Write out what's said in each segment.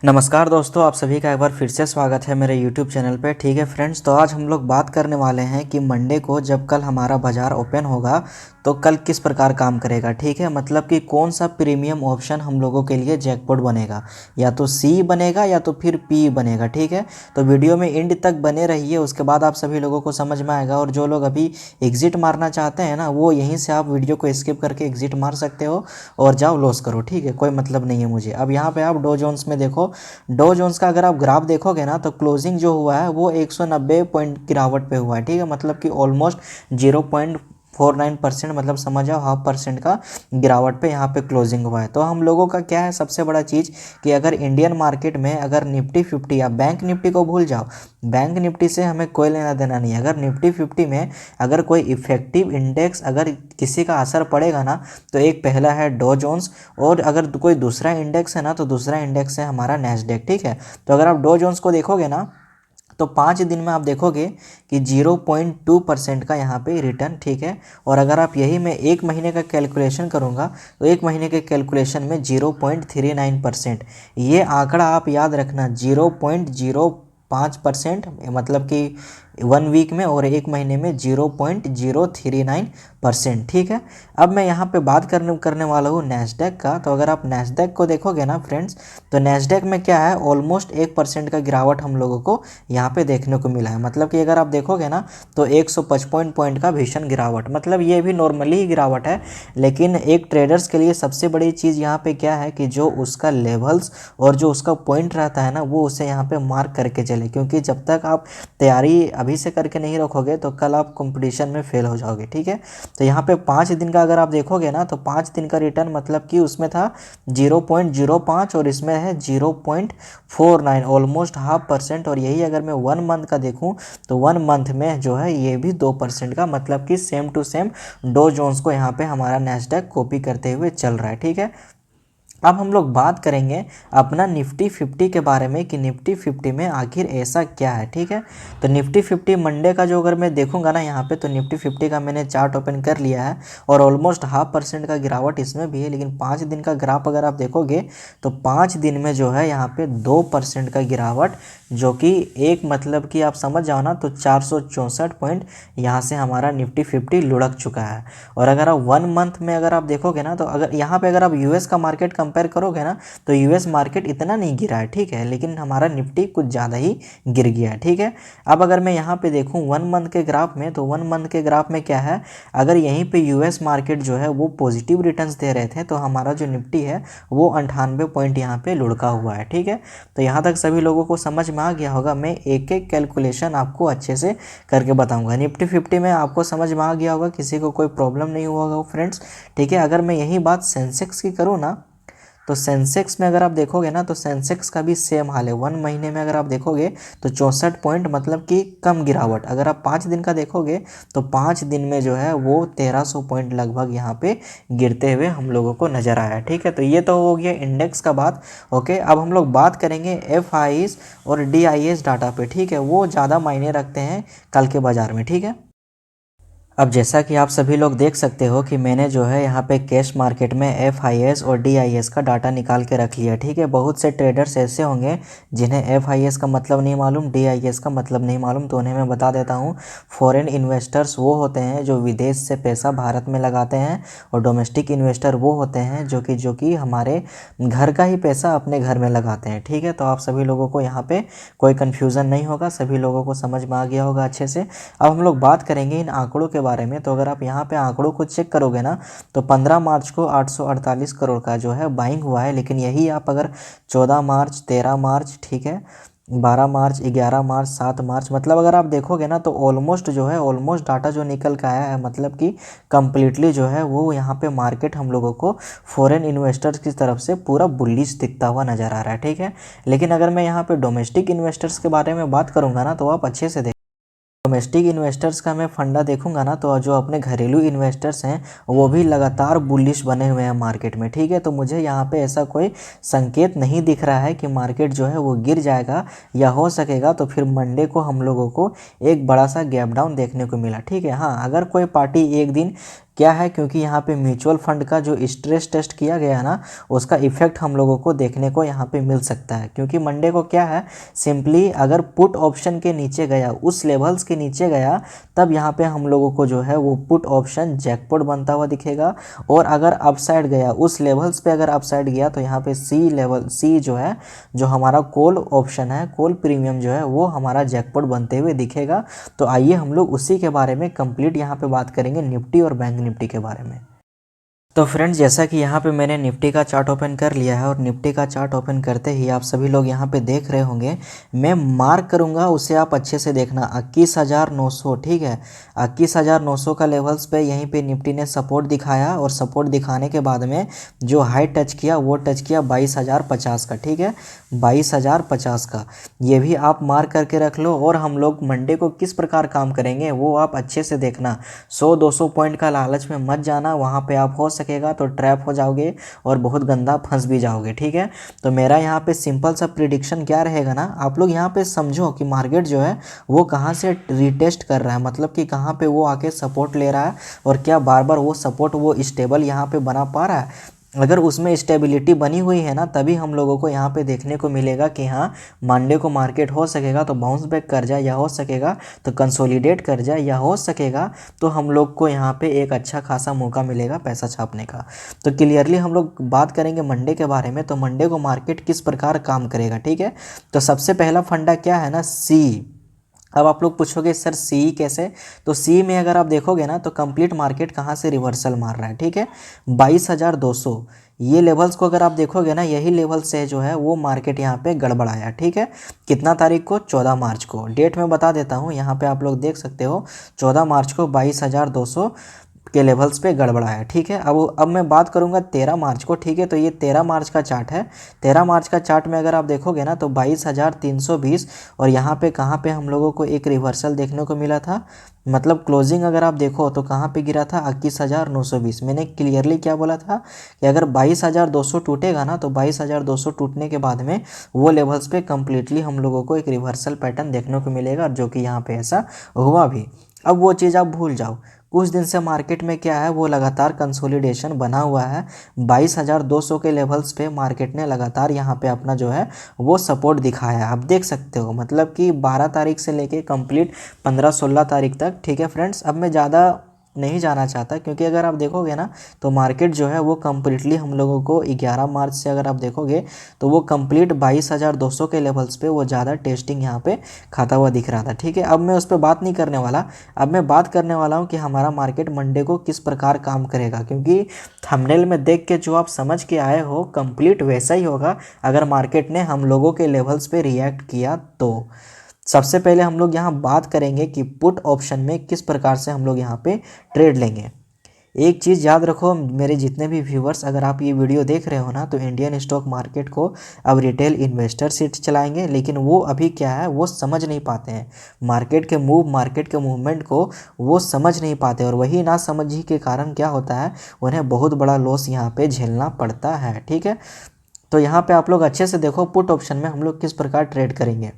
नमस्कार दोस्तों, आप सभी का एक बार फिर से स्वागत है मेरे YouTube चैनल पे। ठीक है फ्रेंड्स, तो आज हम लोग बात करने वाले हैं कि मंडे को जब कल हमारा बाज़ार ओपन होगा तो कल किस प्रकार काम करेगा। ठीक है, मतलब कि कौन सा प्रीमियम ऑप्शन हम लोगों के लिए जैकपॉट बनेगा, या तो सी बनेगा या तो फिर पी बनेगा। ठीक है, तो वीडियो में एंड तक बने रहिए, उसके बाद आप सभी लोगों को समझ में आएगा। और जो लोग अभी एग्जिट मारना चाहते हैं ना, वो यहीं से आप वीडियो को स्किप करके एग्जिट मार सकते हो और जाओ लॉस करो। ठीक है, कोई मतलब नहीं है मुझे। अब यहाँ पे आप डो जोन्स में देखो, डो जोन्स का अगर आप ग्राफ देखोगे ना तो क्लोजिंग जो हुआ है वो 190 पॉइंट गिरावट पे हुआ है। ठीक है, मतलब कि ऑलमोस्ट 0.49%, मतलब समझ जाओ 0.5% का गिरावट पे यहाँ पे क्लोजिंग हुआ है। तो हम लोगों का क्या है सबसे बड़ा चीज़ कि अगर इंडियन मार्केट में अगर निफ्टी 50 या बैंक निफ्टी को भूल जाओ, बैंक निफ्टी से हमें कोई लेना देना नहीं है। अगर निफ्टी 50 में अगर कोई इफेक्टिव इंडेक्स अगर किसी का असर पड़ेगा ना, तो एक पहला है डो जोन्स, और अगर कोई दूसरा इंडेक्स है ना तो दूसरा इंडेक्स है हमारा नैस्डैक। ठीक है, तो अगर आप डो जोन्स को देखोगे ना तो 5 दिन में आप देखोगे कि 0.2% का यहाँ पे रिटर्न। ठीक है, और अगर आप यही मैं एक महीने का कैलकुलेशन करूँगा तो एक महीने के कैलकुलेशन में 0.39%, ये आंकड़ा आप याद रखना, 0.05%, मतलब कि 1 वीक में, और एक महीने में 0.039%। ठीक है, अब मैं यहाँ पे बात करने वाला हूँ नैस्डैक का। तो अगर आप नैस्डैक को देखोगे ना फ्रेंड्स, तो नैस्डैक में क्या है, ऑलमोस्ट 1% का गिरावट हम लोगों को यहाँ पे देखने को मिला है। मतलब कि अगर आप देखोगे ना तो 155 पॉइंट का भीषण गिरावट, मतलब ये भी नॉर्मली ही गिरावट है। लेकिन एक ट्रेडर्स के लिए सबसे बड़ी चीज़ यहाँ पे क्या है कि जो उसका लेवल्स और जो उसका पॉइंट रहता है ना, वो उसे यहाँ पे मार्क करके चले, क्योंकि जब तक आप तैयारी अभी से करके नहीं रखोगे तो कल आप कंपटीशन में फेल हो जाओगे। ठीक है, तो यहाँ पे 5 दिन का अगर आप देखोगे ना तो 5 दिन का रिटर्न, मतलब कि उसमें था 0.05 और इसमें है 0.49, ऑलमोस्ट 0.5%। और यही अगर मैं 1 मंथ का देखूं तो 1 मंथ में जो है ये भी 2% का, मतलब कि same to same Dow Jones को यहाँ पे हमारा नैस्डैक कॉपी करते हुए चल रहा है। ठीक है, अब हम लोग बात करेंगे अपना निफ्टी 50 के बारे में कि निफ्टी 50 में आखिर ऐसा क्या है। ठीक है, तो निफ्टी 50 मंडे का जो अगर मैं देखूंगा ना यहाँ पे, तो निफ्टी 50 का मैंने चार्ट ओपन कर लिया है और ऑलमोस्ट 0.5% का गिरावट इसमें भी है। लेकिन 5 दिन का ग्राफ अगर आप देखोगे तो 5 दिन में जो है यहाँ पे 2% का गिरावट, जो कि एक, मतलब कि आप समझ जाओ ना, तो 464 पॉइंट यहाँ से हमारा निफ्टी 50 लुढ़क चुका है। और अगर आप 1 मंथ में अगर आप देखोगे ना, तो अगर यहाँ पे अगर आप यूएस का मार्केट कंपेयर करोगे ना तो यूएस मार्केट इतना नहीं गिरा है। ठीक है, लेकिन हमारा निफ्टी कुछ ज़्यादा ही गिर गया है। ठीक है, अब अगर मैं यहाँ पे देखूँ 1 मंथ के ग्राफ में, तो 1 मंथ के ग्राफ में क्या है, अगर यहीं पे यूएस मार्केट जो है वो पॉजिटिव रिटर्न्स दे रहे थे, तो हमारा जो निफ्टी है वो 98 पॉइंट यहाँ पे लुढ़का हुआ है। ठीक है, तो यहाँ तक सभी लोगों को समझ में आ गया होगा। मैं एक एक कैलकुलेशन आपको अच्छे से करके बताऊंगा। निफ्टी 50 में आपको समझ में आ गया होगा, किसी को कोई प्रॉब्लम नहीं हुआ होगा फ्रेंड्स। ठीक है, अगर मैं यही बात सेंसेक्स की करूँ ना, तो सेंसेक्स में अगर आप देखोगे ना तो सेंसेक्स का भी सेम हाल है। 1 महीने में अगर आप देखोगे तो 64 पॉइंट, मतलब कि कम गिरावट। अगर आप 5 दिन का देखोगे तो 5 दिन में जो है वो 1300 पॉइंट लगभग यहाँ पे गिरते हुए हम लोगों को नजर आया। ठीक है, तो ये तो हो गया इंडेक्स का बात। ओके, अब हम लोग बात करेंगे एफ और DIS डाटा पे। ठीक है, वो ज़्यादा मायने रखते हैं कल के बाजार में। ठीक है, अब जैसा कि आप सभी लोग देख सकते हो कि मैंने जो है यहाँ पे कैश मार्केट में FIS और DIS का डाटा निकाल के रख लिया। ठीक है, बहुत से ट्रेडर्स ऐसे होंगे जिन्हें FIS का मतलब नहीं मालूम, DIS का मतलब नहीं मालूम, तो उन्हें मैं बता देता हूँ। फॉरेन इन्वेस्टर्स वो होते हैं जो विदेश से पैसा भारत में लगाते हैं, और डोमेस्टिक इन्वेस्टर वो होते हैं जो कि हमारे घर का ही पैसा अपने घर में लगाते हैं। ठीक है, तो आप सभी लोगों को यहाँ पे कोई कन्फ्यूज़न नहीं होगा, सभी लोगों को समझ में आ गया होगा अच्छे से। अब हम लोग बात करेंगे इन आंकड़ों के बारे में। तो अगर आप यहाँ पे आंकड़ों को चेक करोगे ना, तो 15 मार्च को 848 करोड़ का जो है बाइंग हुआ है। लेकिन यही आप अगर 14 मार्च, 13 मार्च, ठीक है, 12 मार्च, 11 मार्च, 7 मार्च, मतलब अगर आप देखोगे ना तो ऑलमोस्ट जो है, ऑलमोस्ट डाटा जो निकल के आया है, मतलब कि कंप्लीटली जो है वो यहाँ पे मार्केट हम लोगों को फॉरेन इन्वेस्टर्स की तरफ से पूरा बुलिश दिखता हुआ नज़र आ रहा है। ठीक है, लेकिन अगर मैं यहाँ पे डोमेस्टिक इन्वेस्टर्स के बारे में बात करूँगा ना, तो आप अच्छे से डोमेस्टिक इन्वेस्टर्स का मैं फंडा देखूंगा ना, तो जो अपने घरेलू इन्वेस्टर्स हैं वो भी लगातार बुलिश बने हुए हैं मार्केट में। ठीक है, तो मुझे यहाँ पे ऐसा कोई संकेत नहीं दिख रहा है कि मार्केट जो है वो गिर जाएगा, या हो सकेगा तो फिर मंडे को हम लोगों को एक बड़ा सा गैप डाउन देखने को मिला। ठीक है, हाँ, अगर कोई पार्टी एक दिन क्या है, क्योंकि यहाँ पे म्यूचुअल फंड का जो स्ट्रेस टेस्ट किया गया ना, उसका इफेक्ट हम लोगों को देखने को यहाँ पे मिल सकता है। क्योंकि मंडे को क्या है, सिंपली अगर पुट ऑप्शन के नीचे गया, उस लेवल्स के नीचे गया, तब यहाँ पे हम लोगों को जो है वो पुट ऑप्शन जैकपॉट बनता हुआ दिखेगा। और अगर अपसाइड गया, उस लेवल्स पे अगर अपसाइड गया, तो यहाँ पे सी जो है, जो हमारा कॉल ऑप्शन है, कॉल प्रीमियम जो है, वो हमारा जैकपॉट बनते हुए दिखेगा। तो आइए हम लोग उसी के बारे में कंप्लीट यहाँ पे बात करेंगे, निफ्टी और बैंक निफ्टी के बारे में। तो फ्रेंड्स, जैसा कि यहाँ पे मैंने निफ्टी का चार्ट ओपन कर लिया है, और निफ्टी का चार्ट ओपन करते ही आप सभी लोग यहाँ पे देख रहे होंगे, मैं मार्क करूँगा, उसे आप अच्छे से देखना, 21,900, ठीक है। 21,900 का लेवल्स पे यहीं पे निफ्टी ने सपोर्ट दिखाया, और सपोर्ट दिखाने के बाद में जो हाई टच किया, वो टच किया 22,050 का, ठीक है, 22,050 का। ये भी आप मार्क करके रख लो। और हम लोग मंडे को किस प्रकार काम करेंगे वो आप अच्छे से देखना। 100-200 पॉइंट का लालच में मत जाना, वहाँ पे आप हो सकेगा तो ट्रैप हो जाओगे और बहुत गंदा फंस भी जाओगे, ठीक है। तो मेरा यहाँ पे सिंपल सा प्रिडिक्शन क्या रहेगा ना, आप लोग यहाँ पे समझो कि मार्केट जो है वो कहाँ से रिटेस्ट कर रहा है, मतलब कि कहाँ पे वो आके सपोर्ट ले रहा है, और क्या बार बार वो सपोर्ट वो स्टेबल यहाँ पे बना पा रहा है। अगर उसमें स्टेबिलिटी बनी हुई है ना, तभी हम लोगों को यहाँ पे देखने को मिलेगा कि हाँ, मंडे को मार्केट हो सकेगा तो बाउंस बैक कर जाए, या हो सकेगा तो कंसोलिडेट कर जाए, या हो सकेगा तो हम लोग को यहाँ पे एक अच्छा खासा मौका मिलेगा पैसा छापने का। तो क्लियरली हम लोग बात करेंगे मंडे के बारे में। तो मंडे को मार्केट किस प्रकार काम करेगा, ठीक है। तो सबसे पहला फंडा क्या है ना, सी। अब आप लोग पूछोगे सर सी कैसे, तो सी में अगर आप देखोगे ना, तो कंप्लीट मार्केट कहाँ से रिवर्सल मार रहा है, ठीक है, 22,200। ये लेवल्स को अगर आप देखोगे ना, यही लेवल से जो है वो मार्केट यहाँ पे गड़बड़ाया, ठीक है। कितना तारीख को, 14 मार्च को। डेट में बता देता हूँ, यहाँ पे आप लोग देख सकते हो, 14 मार्च को 22,200 के लेवल्स पे गड़बड़ाया, ठीक है। अब मैं बात करूंगा 13 मार्च को, ठीक है। तो ये 13 मार्च का चार्ट है। 13 मार्च का चार्ट में अगर आप देखोगे ना, तो 22,320, और यहाँ पे कहाँ पे हम लोगों को एक रिवर्सल देखने को मिला था, मतलब क्लोजिंग अगर आप देखो तो कहाँ पे गिरा था, 21,920। मैंने क्लियरली क्या बोला था कि अगर 22,200 टूटेगा ना, तो 22,200 टूटने के बाद में वो लेवल्स पे कंप्लीटली हम लोगों को एक रिवर्सल पैटर्न देखने को मिलेगा, जो कि यहाँ पे ऐसा हुआ भी। अब वो चीज़ आप भूल जाओ। कुछ दिन से मार्केट में क्या है, वो लगातार कंसोलिडेशन बना हुआ है। 22,200 के लेवल्स पे मार्केट ने लगातार यहाँ पे अपना जो है वो सपोर्ट दिखाया है। आप देख सकते हो, मतलब कि 12 तारीख से लेके कंप्लीट 15-16 तारीख तक, ठीक है फ्रेंड्स। अब मैं ज़्यादा नहीं जाना चाहता, क्योंकि अगर आप देखोगे ना, तो मार्केट जो है वो कम्प्लीटली हम लोगों को 11 मार्च से अगर आप देखोगे, तो वो कंप्लीट 22,200 के लेवल्स पे वो ज़्यादा टेस्टिंग यहाँ पे खाता हुआ दिख रहा था, ठीक है। अब मैं उस पर बात नहीं करने वाला। अब मैं बात करने वाला हूँ कि हमारा मार्केट मंडे को किस प्रकार काम करेगा, क्योंकि थंबनेल में देख के जो आप समझ के आए हो, कंप्लीट वैसा ही होगा अगर मार्केट ने हम लोगों के लेवल्स पे रिएक्ट किया तो। सबसे पहले हम लोग यहाँ बात करेंगे कि पुट ऑप्शन में किस प्रकार से हम लोग यहाँ पे ट्रेड लेंगे। एक चीज़ याद रखो मेरे जितने भी व्यूवर्स, अगर आप ये वीडियो देख रहे हो ना, तो इंडियन स्टॉक मार्केट को अब रिटेल इन्वेस्टर सीट चलाएंगे, लेकिन वो अभी क्या है, वो समझ नहीं पाते हैं मार्केट के मूव, मार्केट के मूवमेंट को वो समझ नहीं पाते, और वही ना समझी के कारण क्या होता है, उन्हें बहुत बड़ा लॉस यहाँ पे झेलना पड़ता है, ठीक है। तो यहाँ पे आप लोग अच्छे से देखो, पुट ऑप्शन में हम लोग किस प्रकार ट्रेड करेंगे।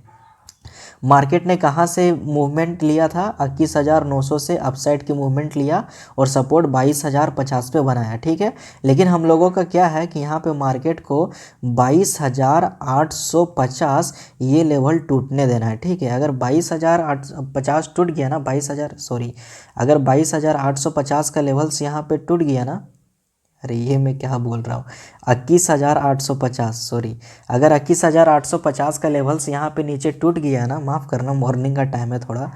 मार्केट ने कहाँ से मूवमेंट लिया था, 21,900 से अपसाइड की मूवमेंट लिया, और सपोर्ट 22,050 पे बनाया, ठीक है। लेकिन हम लोगों का क्या है कि यहाँ पे मार्केट को 22,850 ये लेवल टूटने देना है, ठीक है। अगर 22,850 टूट गया ना, 22,000 सॉरी, अगर 22,850 का लेवल्स यहाँ पे टूट गया ना, अरे ये मैं क्या बोल रहा हूँ, 21,850 सॉरी, अगर 21,850 का लेवल्स यहाँ पे नीचे टूट गया ना, माफ़ करना मॉर्निंग का टाइम है थोड़ा,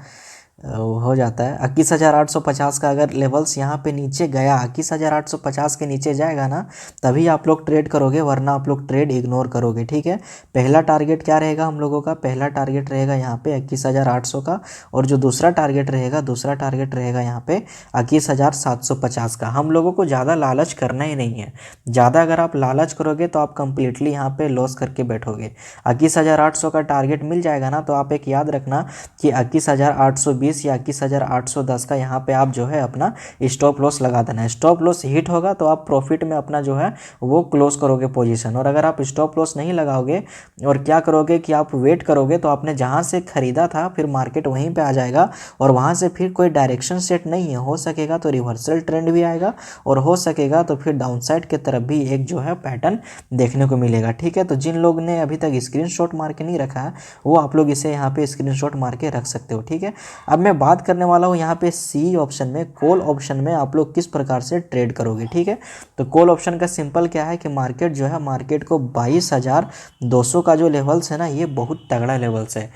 हो जाता है। 21,850 का अगर लेवल्स यहाँ पे नीचे गया, 21,850 के नीचे जाएगा ना, तभी आप लोग ट्रेड करोगे, वरना आप लोग ट्रेड इग्नोर करोगे, ठीक है। पहला टारगेट क्या रहेगा हम लोगों का, पहला टारगेट रहेगा यहाँ पे 21,800 का, और जो दूसरा टारगेट रहेगा यहाँ पे 21,750 का। हम लोगों को ज़्यादा लालच करना ही नहीं है। ज़्यादा अगर आप लालच करोगे तो आप कंप्लीटली यहाँ पे लॉस करके बैठोगे। 21,800 का टारगेट मिल जाएगा ना, तो आप एक याद रखना कि 21,820 21 या 21,810 का यहाँ पे आप जो है अपना स्टॉप लॉस लगा देना है। स्टॉप लॉस हिट होगा तो आप प्रॉफिट में अपना जो है वो क्लोज करोगे पोजीशन। और अगर आप स्टॉप लॉस नहीं लगाओगे और क्या करोगे कि आप वेट करोगे तो आपने जहाँ से खरीदा था फिर मार्केट वहीं पे आ जाएगा और वहाँ से फिर कोई डायरेक्शन सेट नहीं है। हो सकेगा तो रिवर्सल ट्रेंड भी आएगा और हो सकेगा तो फिर डाउनसाइड की तरफ भी एक जो है पैटर्न देखने को मिलेगा। ठीक है, तो जिन लोग ने अभी तक स्क्रीनशॉट मार के नहीं रखा है वो आप लोग इसे यहाँ पे स्क्रीनशॉट मार के रख सकते हो। ठीक है, अब मैं बात करने वाला हूँ यहाँ पे सी ऑप्शन में, कॉल ऑप्शन में आप लोग किस प्रकार से ट्रेड करोगे। ठीक है, तो कॉल ऑप्शन का सिंपल क्या है कि मार्केट जो है मार्केट को 22,200 का जो लेवल्स है ना ये बहुत तगड़ा लेवल्स है।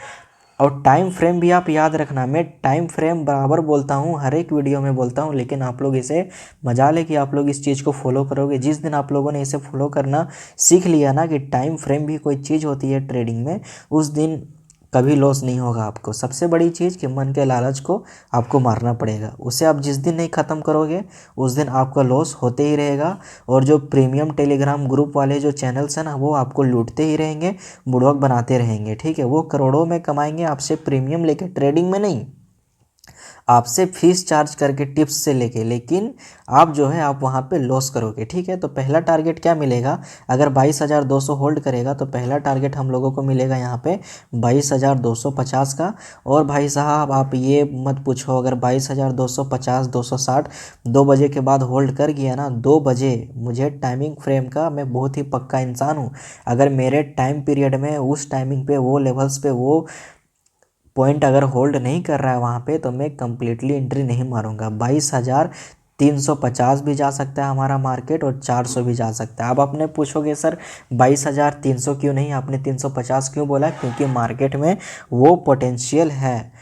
और टाइम फ्रेम भी आप याद रखना, मैं टाइम फ्रेम बराबर बोलता हूँ, हर एक वीडियो में बोलता हूँ, लेकिन आप लोग इसे मजा ले कि आप लोग इस चीज़ को फॉलो करोगे। जिस दिन आप लोगों ने इसे फॉलो करना सीख लिया ना कि टाइम फ्रेम भी कोई चीज़ होती है ट्रेडिंग में, उस दिन कभी लॉस नहीं होगा आपको। सबसे बड़ी चीज़ कि मन के लालच को आपको मारना पड़ेगा, उसे आप जिस दिन नहीं ख़त्म करोगे उस दिन आपका लॉस होते ही रहेगा। और जो प्रीमियम टेलीग्राम ग्रुप वाले जो चैनल्स हैं ना वो आपको लूटते ही रहेंगे, बुड़वक बनाते रहेंगे। ठीक है, वो करोड़ों में कमाएंगे आपसे प्रीमियम लेके, ट्रेडिंग में नहीं, आपसे फीस चार्ज करके टिप्स से लेके, लेकिन आप जो है आप वहाँ पे लॉस करोगे। ठीक है, तो पहला टारगेट क्या मिलेगा, अगर 22,200 होल्ड करेगा तो पहला टारगेट हम लोगों को मिलेगा यहाँ पे 22,250 का। और भाई साहब आप ये मत पूछो, अगर 22,250 260 2 बजे के बाद होल्ड कर गया ना, 2 बजे, मुझे टाइमिंग फ्रेम का मैं बहुत ही पक्का इंसान हूँ। अगर मेरे टाइम पीरियड में उस टाइमिंग पे वो लेवल्स पे वो पॉइंट अगर होल्ड नहीं कर रहा है वहाँ पे तो मैं कंप्लीटली एंट्री नहीं मारूंगा। 22,350 भी जा सकता है हमारा मार्केट और 400 भी जा सकता है। अब आपने पूछोगे सर 22,300 क्यों नहीं, आपने 350 क्यों बोला, क्योंकि मार्केट में वो पोटेंशियल है।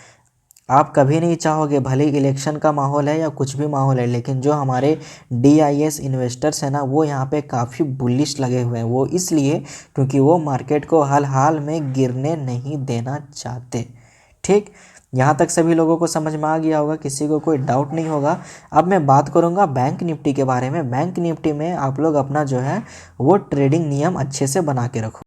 आप कभी नहीं चाहोगे, भले इलेक्शन का माहौल है या कुछ भी माहौल है, लेकिन जो हमारे DIS इन्वेस्टर्स हैं ना वो यहाँ पे काफ़ी बुलिश लगे हुए हैं। वो इसलिए क्योंकि वो मार्केट को हाल हाल में गिरने नहीं देना चाहते। ठीक, यहाँ तक सभी लोगों को समझ में आ गया होगा, किसी को कोई डाउट नहीं होगा। अब मैं बात करूँगा बैंक निफ्टी के बारे में। बैंक निफ्टी में आप लोग अपना जो है वो ट्रेडिंग नियम अच्छे से बना के रखो।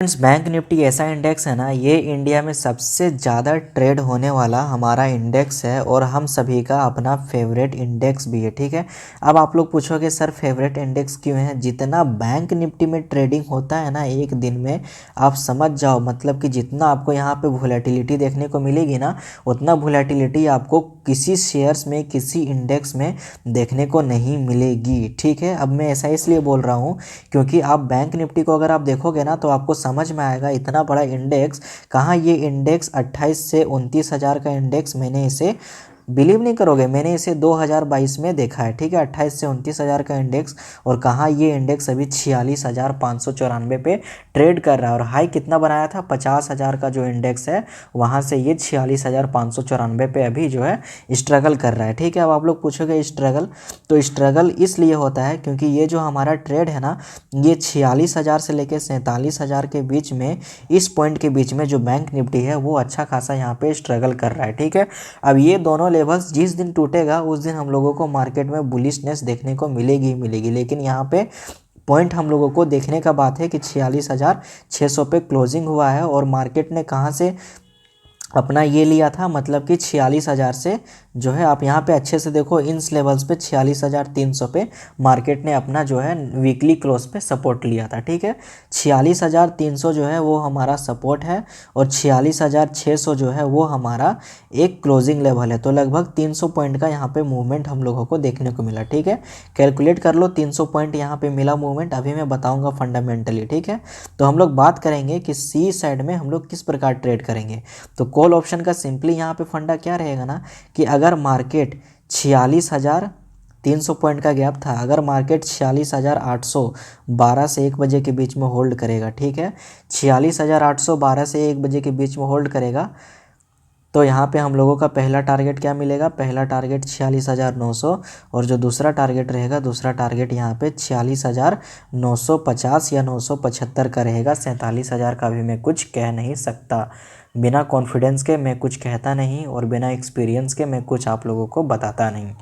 फ्रेंड्स, बैंक निफ्टी ऐसा इंडेक्स है ना, ये इंडिया में सबसे ज़्यादा ट्रेड होने वाला हमारा इंडेक्स है और हम सभी का अपना फेवरेट इंडेक्स भी है। ठीक है, अब आप लोग पूछोगे सर फेवरेट इंडेक्स क्यों है, जितना बैंक निफ्टी में ट्रेडिंग होता है ना एक दिन में, आप समझ जाओ मतलब कि जितना आपको यहाँ पे वोलेटिलिटी देखने को मिलेगी ना उतना वोलेटिलिटी आपको किसी शेयर्स में किसी इंडेक्स में देखने को नहीं मिलेगी। ठीक है, अब मैं ऐसा इसलिए बोल रहा हूँ क्योंकि आप बैंक निफ्टी को अगर आप देखोगे ना तो आपको समझ में आएगा इतना बड़ा इंडेक्स कहाँ, ये इंडेक्स 28 से 29,000 का इंडेक्स, मैंने इसे बिलीव नहीं करोगे मैंने इसे 2022 में देखा है। ठीक है, 28 से 29,000 का इंडेक्स, और कहाँ ये इंडेक्स अभी 46,594 पे ट्रेड कर रहा है। और हाई कितना बनाया था, 50,000 का जो इंडेक्स है वहाँ से ये 46,594 पे अभी जो है स्ट्रगल कर रहा है। ठीक है, अब आप लोग पूछोगे स्ट्रगल, तो स्ट्रगल इसलिए होता है क्योंकि ये जो हमारा ट्रेड है ना ये 46,000 से लेकर 47,000 के बीच में, इस पॉइंट के बीच में जो बैंक निफ्टी है वो अच्छा खासा यहाँ पे स्ट्रगल कर रहा है। ठीक है, अब ये दोनों लेवल्स जिस दिन टूटेगा उस दिन हम लोगों को मार्केट में बुलिशनेस देखने को मिलेगी ही मिलेगी। लेकिन यहाँ पे पॉइंट हम लोगों को देखने का बात है कि 46,600 पे क्लोजिंग हुआ है और मार्केट ने कहाँ से अपना ये लिया था, मतलब कि 46,000 से जो है आप यहाँ पे अच्छे से देखो इन लेवल्स पे 46,300 पे मार्केट ने अपना जो है वीकली क्लोज पे सपोर्ट लिया था। ठीक है, 46,300 जो है वो हमारा सपोर्ट है और 46,600 जो है वो हमारा एक क्लोजिंग लेवल है। तो लगभग 300 पॉइंट का यहाँ पे मूवमेंट हम लोगों को देखने को मिला। ठीक है, कैलकुलेट कर लो 300 पॉइंट यहाँ पे मिला मूवमेंट, अभी मैं बताऊँगा फंडामेंटली। ठीक है, तो हम लोग बात करेंगे कि सी साइड में हम लोग किस प्रकार ट्रेड करेंगे। तो कॉल ऑप्शन का सिंपली यहाँ पे फंडा क्या रहेगा ना कि अगर मार्केट 46,300 पॉइंट का गैप था, अगर मार्केट 46,812 से 1 बजे के बीच में होल्ड करेगा, ठीक है 46,812 से 1 बजे के बीच में होल्ड करेगा, तो यहाँ पे हम लोगों का पहला टारगेट क्या मिलेगा, पहला टारगेट 46,900 और जो दूसरा टारगेट रहेगा, दूसरा टारगेट यहाँ पे 46,950 या 975 का रहेगा। 47,000 का भी मैं कुछ कह नहीं सकता, बिना कॉन्फिडेंस के मैं कुछ कहता नहीं और बिना एक्सपीरियंस के मैं कुछ आप लोगों को बताता नहीं।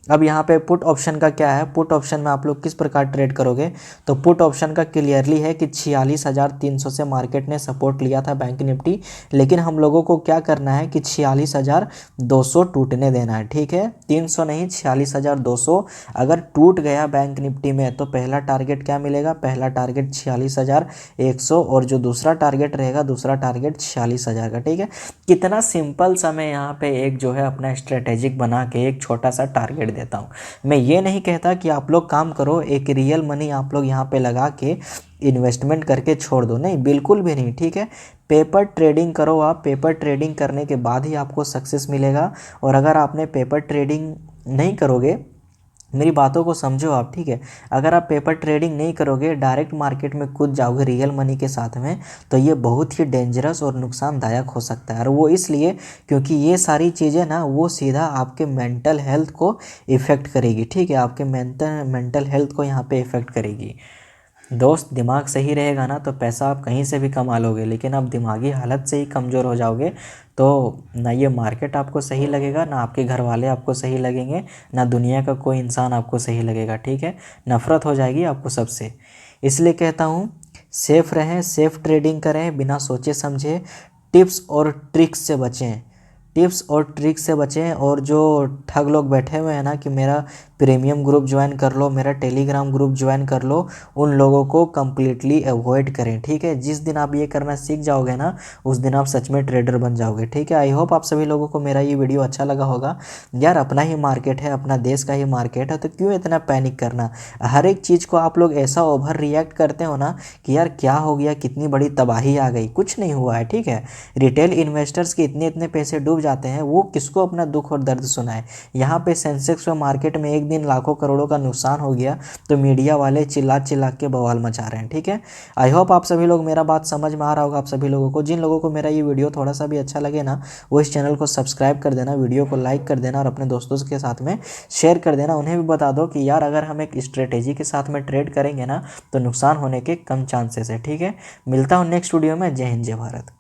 अब यहाँ पे पुट ऑप्शन का क्या है, पुट ऑप्शन में आप लोग किस प्रकार ट्रेड करोगे, तो पुट ऑप्शन का क्लियरली है कि 46,300 से मार्केट ने सपोर्ट लिया था बैंक निफ्टी, लेकिन हम लोगों को क्या करना है कि 46,200 टूटने देना है, ठीक है, 300 नहीं 46,200। अगर टूट गया बैंक निफ्टी में तो पहला टारगेट क्या मिलेगा, पहला टारगेट 46,100 और जो दूसरा टारगेट रहेगा दूसरा टारगेट 46,000 का, ठीक है। कितना सिंपल सा मैं यहाँ पे एक जो है अपना स्ट्रेटेजिक बना के एक छोटा सा टारगेट देता हूँ। मैं ये नहीं कहता कि आप लोग काम करो, एक रियल मनी आप लोग यहाँ पे लगा के इन्वेस्टमेंट करके छोड़ दो, नहीं बिल्कुल भी नहीं, ठीक है। पेपर ट्रेडिंग करो आप, पेपर ट्रेडिंग करने के बाद ही आपको सक्सेस मिलेगा। और अगर आपने पेपर ट्रेडिंग नहीं करोगे, मेरी बातों को समझो आप, ठीक है, अगर आप पेपर ट्रेडिंग नहीं करोगे, डायरेक्ट मार्केट में कूद जाओगे रियल मनी के साथ में, तो ये बहुत ही डेंजरस और नुकसानदायक हो सकता है। और वो इसलिए क्योंकि ये सारी चीज़ें ना वो सीधा आपके मेंटल हेल्थ को इफ़ेक्ट करेगी, ठीक है, आपके मेंटल हेल्थ को यहाँ पे इफ़ेक्ट करेगी। दोस्त, दिमाग सही रहेगा ना तो पैसा आप कहीं से भी कमा लोगे, लेकिन आप दिमागी हालत से ही कमज़ोर हो जाओगे तो ना ये मार्केट आपको सही लगेगा, ना आपके घर वाले आपको सही लगेंगे, ना दुनिया का कोई इंसान आपको सही लगेगा, ठीक है। नफ़रत हो जाएगी आपको सबसे। इसलिए कहता हूँ सेफ़ रहें, सेफ़ ट्रेडिंग करें, बिना सोचे समझे, टिप्स और ट्रिक्स से बचें, टिप्स और ट्रिक्स से बचें। और जो ठग लोग बैठे हुए हैं ना कि मेरा प्रीमियम ग्रुप ज्वाइन कर लो, मेरा टेलीग्राम ग्रुप ज्वाइन कर लो, उन लोगों को कम्प्लीटली अवॉइड करें, ठीक है। जिस दिन आप ये करना सीख जाओगे ना उस दिन आप सच में ट्रेडर बन जाओगे, ठीक है। आई होप आप सभी लोगों को मेरा ये वीडियो अच्छा लगा होगा। यार अपना ही मार्केट है, अपना देश का ही मार्केट है, तो क्यों इतना पैनिक करना। हर एक चीज़ को आप लोग ऐसा ओवर रिएक्ट करते हो ना कि यार क्या हो गया, कितनी बड़ी तबाही आ गई, कुछ नहीं हुआ है, ठीक है। रिटेल इन्वेस्टर्स के इतने इतने पैसे डूब जाते हैं, वो किसको अपना दुख और दर्द सुनाए। यहाँ पे सेंसेक्स में मार्केट में एक दिन लाखों करोड़ों का नुकसान हो गया तो मीडिया वाले चिल्ला चिल्ला के बवाल मचा रहे हैं, ठीक है। आई होप आप सभी लोग, मेरा बात समझ में आ रहा होगा आप सभी लोगों को। जिन लोगों को मेरा ये वीडियो थोड़ा सा भी अच्छा लगे ना वो इस चैनल को सब्सक्राइब कर देना, वीडियो को लाइक कर देना और अपने दोस्तों के साथ में शेयर कर देना। उन्हें भी बता दो कि यार अगर हम एक स्ट्रेटेजी के साथ में ट्रेड करेंगे ना तो नुकसान होने के कम चांसेस है, ठीक है। मिलता हूँ नेक्स्ट वीडियो में। जय हिंद, जय भारत।